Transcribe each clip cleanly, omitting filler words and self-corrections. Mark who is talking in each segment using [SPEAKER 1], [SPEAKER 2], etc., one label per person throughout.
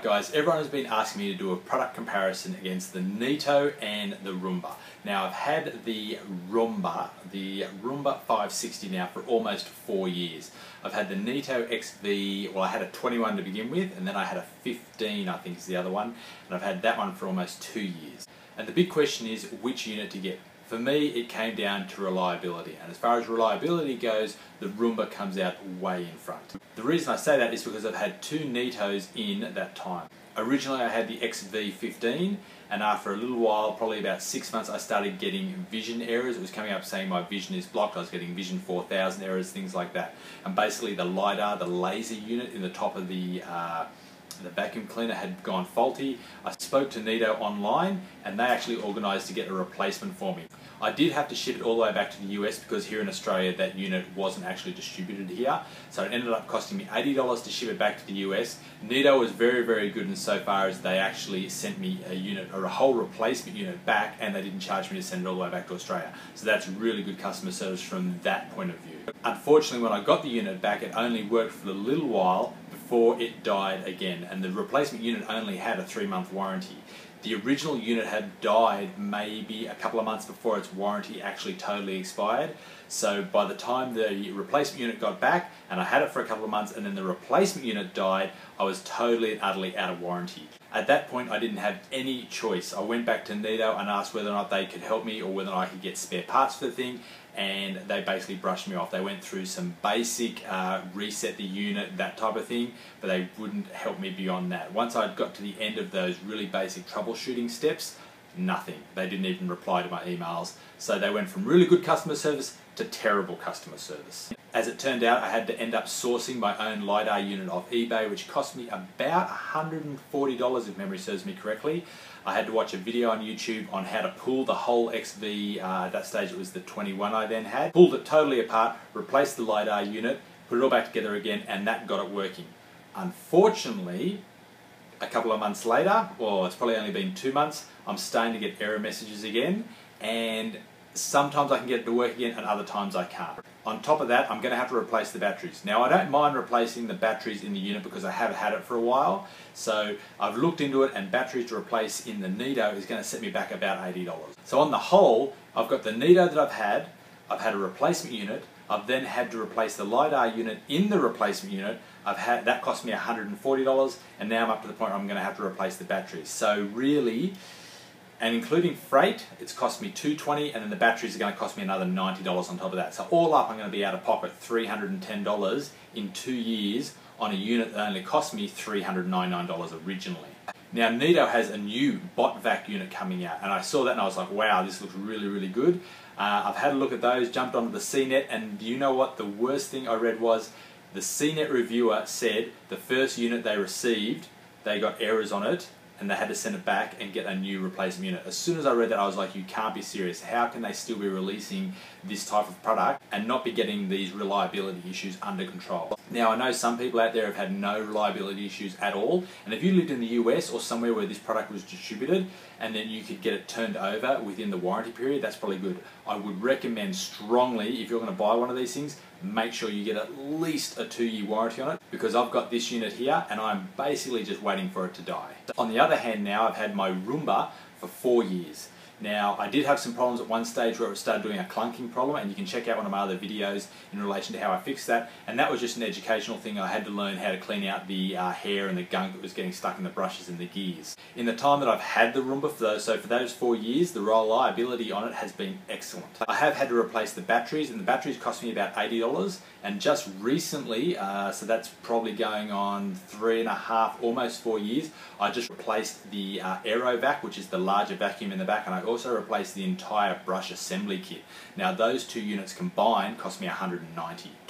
[SPEAKER 1] Alright guys, everyone has been asking me to do a product comparison against the Neato and the Roomba. Now I've had the Roomba 560 now for almost 4 years. I've had the Neato XV, well I had a 21 to begin with, and then I had a 15 I think is the other one, and I've had that one for almost 2 years. And the big question is which unit to get. For me, it came down to reliability, and as far as reliability goes, the Roomba comes out way in front. The reason I say that is because I've had two Neatos in that time. Originally I had the XV15, and after a little while, probably about 6 months, I started getting vision errors. It was coming up saying my vision is blocked. I was getting vision 4000 errors, things like that. And basically the LiDAR, the laser unit in the top of the vacuum cleaner had gone faulty. I spoke to Neato online and they actually organised to get a replacement for me. I did have to ship it all the way back to the US because here in Australia that unit wasn't actually distributed here, so it ended up costing me $80 to ship it back to the US. Neato was very good insofar as they actually sent me a unit or a whole replacement unit back, and they didn't charge me to send it all the way back to Australia. So that's really good customer service from that point of view. Unfortunately, when I got the unit back, it only worked for a little while before it died again, and the replacement unit only had a 3-month warranty. The original unit had died maybe a couple of months before its warranty actually totally expired. So by the time the replacement unit got back, and I had it for a couple of months, and then the replacement unit died, I was totally and utterly out of warranty. At that point I didn't have any choice. I went back to Neato and asked whether or not they could help me or whether I could get spare parts for the thing, and they basically brushed me off. They went through some basic reset the unit, that type of thing, but they wouldn't help me beyond that. Once I'd got to the end of those really basic troubleshooting steps, nothing. They didn't even reply to my emails. So they went from really good customer service to terrible customer service. As it turned out, I had to end up sourcing my own LiDAR unit off eBay, which cost me about $140 if memory serves me correctly. I had to watch a video on YouTube on how to pull the whole XV, at that stage it was the 21 I then had. Pulled it totally apart, replaced the LiDAR unit, put it all back together again, and that got it working. Unfortunately, a couple of months later, well it's probably only been 2 months, I'm starting to get error messages again, and sometimes I can get it to work again and other times I can't. On top of that, I'm going to have to replace the batteries. Now I don't mind replacing the batteries in the unit because I have had it for a while, so I've looked into it, and batteries to replace in the Neato is going to set me back about $80. So on the whole, I've got the Neato that I've had a replacement unit, I've then had to replace the LiDAR unit in the replacement unit, that cost me $140, and now I'm up to the point where I'm going to have to replace the batteries. So really, and including freight, it's cost me $220, and then the batteries are going to cost me another $90 on top of that. So all up, I'm going to be out of pocket $310 in 2 years on a unit that only cost me $399 originally. Now Neato has a new bot vac unit coming out, and I saw that and I was like, wow, this looks really good. I've had a look at those, jumped onto the CNET, and you know what? The worst thing I read was the CNET reviewer said the first unit they received, they got errors on it, and they had to send it back and get a new replacement unit. As soon as I read that, I was like, you can't be serious. How can they still be releasing this type of product and not be getting these reliability issues under control? Now, I know some people out there have had no reliability issues at all, and if you lived in the US or somewhere where this product was distributed and then you could get it turned over within the warranty period, that's probably good. I would recommend strongly, if you're going to buy one of these things, make sure you get at least a 2-year warranty on it, because I've got this unit here and I'm basically just waiting for it to die. On the other hand now, I've had my Roomba for 4 years. Now, I did have some problems at one stage where it started doing a clunking problem, and you can check out one of my other videos in relation to how I fixed that, and that was just an educational thing. I had to learn how to clean out the hair and the gunk that was getting stuck in the brushes and the gears. In the time that I've had the Roomba, for those 4 years, the reliability on it has been excellent. I have had to replace the batteries, and the batteries cost me about $80, and just recently, so that's probably going on 3.5, almost 4 years, I just replaced the Aero Vac, which is the larger vacuum in the back, and I also replaced the entire brush assembly kit. Now those two units combined cost me $190.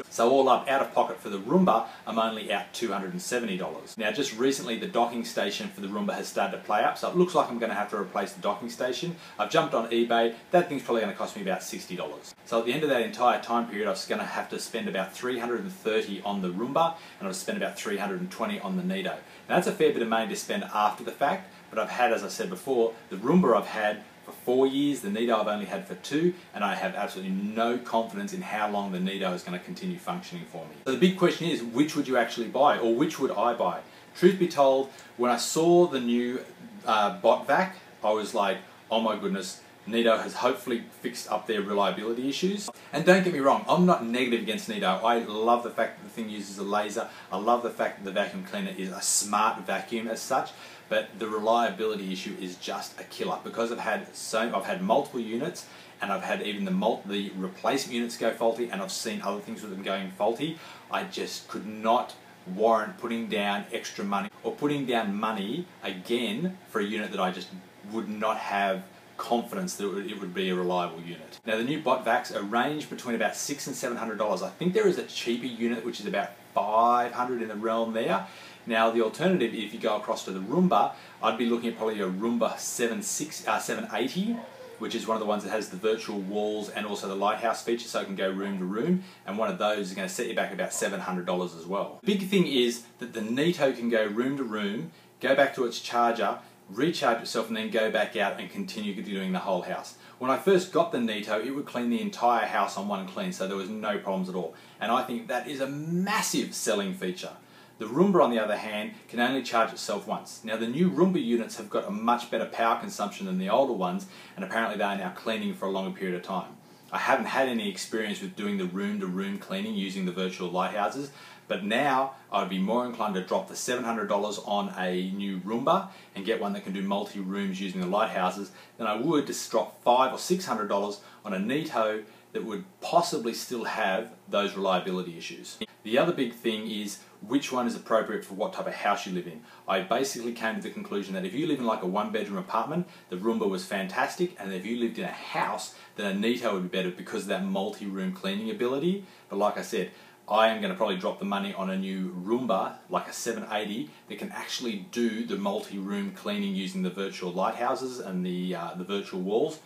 [SPEAKER 1] So all up, out of pocket for the Roomba, I'm only out $270. Now just recently the docking station for the Roomba has started to play up, so it looks like I'm going to have to replace the docking station. I've jumped on eBay, that thing's probably going to cost me about $60. So at the end of that entire time period, I was going to have to spend about $330 on the Roomba, and I've spent about $320 on the Neato. Now that's a fair bit of money to spend after the fact, but I've had, as I said before, the Roomba I've had for 4 years, the Neato I've only had for 2, and I have absolutely no confidence in how long the Neato is going to continue functioning for me. So the big question is, which would you actually buy, or which would I buy? Truth be told, when I saw the new bot vac, I was like, oh my goodness, Neato has hopefully fixed up their reliability issues. And don't get me wrong, I'm not negative against Neato. I love the fact that the thing uses a laser. I love the fact that the vacuum cleaner is a smart vacuum as such. But the reliability issue is just a killer, because I've had multiple units, and I've had even the replacement units go faulty, and I've seen other things with them going faulty. I just could not warrant putting down extra money or putting down money again for a unit that I just would not have confidence that it would be a reliable unit. Now the new bot vacs are ranged between about $600 and $700. I think there is a cheaper unit which is about $500 in the realm there. Now the alternative, if you go across to the Roomba, I'd be looking at probably a Roomba 780, which is one of the ones that has the virtual walls and also the lighthouse feature, so it can go room to room, and one of those is going to set you back about $700 as well. The big thing is that the Neato can go room to room, go back to its charger, recharge itself, and then go back out and continue doing the whole house. When I first got the Neato, it would clean the entire house on one clean, so there was no problems at all. And I think that is a massive selling feature. The Roomba, on the other hand, can only charge itself once. Now the new Roomba units have got a much better power consumption than the older ones, and apparently they are now cleaning for a longer period of time. I haven't had any experience with doing the room-to-room cleaning using the virtual lighthouses, but now I'd be more inclined to drop the $700 on a new Roomba and get one that can do multi-rooms using the lighthouses than I would just drop $500 or $600 on a Neato that would possibly still have those reliability issues. The other big thing is which one is appropriate for what type of house you live in. I basically came to the conclusion that if you live in like a one-bedroom apartment, the Roomba was fantastic, and if you lived in a house, then a Neato would be better because of that multi-room cleaning ability. But like I said, I am going to probably drop the money on a new Roomba, like a 780, that can actually do the multi-room cleaning using the virtual lighthouses and the virtual walls,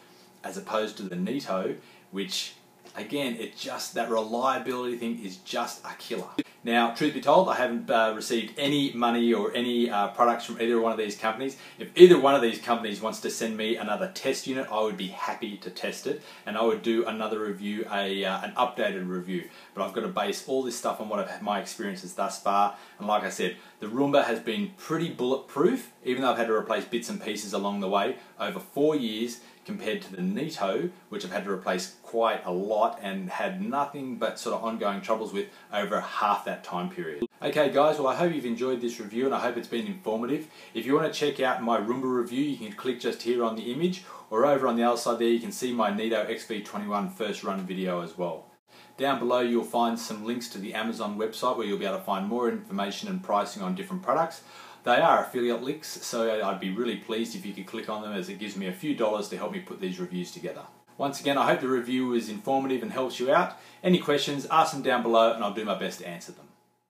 [SPEAKER 1] as opposed to the Neato, which, again, that reliability thing is just a killer. Now, truth be told, I haven't received any money or any products from either one of these companies. If either one of these companies wants to send me another test unit, I would be happy to test it, and I would do another review, an updated review. But I've got to base all this stuff on my experiences thus far, and like I said, the Roomba has been pretty bulletproof, even though I've had to replace bits and pieces along the way, over 4 years, compared to the Neato, which I've had to replace quite a lot and had nothing but sort of ongoing troubles with over half that time period. Okay guys, well I hope you've enjoyed this review, and I hope it's been informative. If you want to check out my Roomba review, you can click just here on the image, or over on the other side there you can see my Neato XV21 first run video as well. Down below you'll find some links to the Amazon website where you'll be able to find more information and pricing on different products. They are affiliate links, so I'd be really pleased if you could click on them, as it gives me a few dollars to help me put these reviews together. Once again, I hope the review was informative and helps you out. Any questions, ask them down below and I'll do my best to answer them.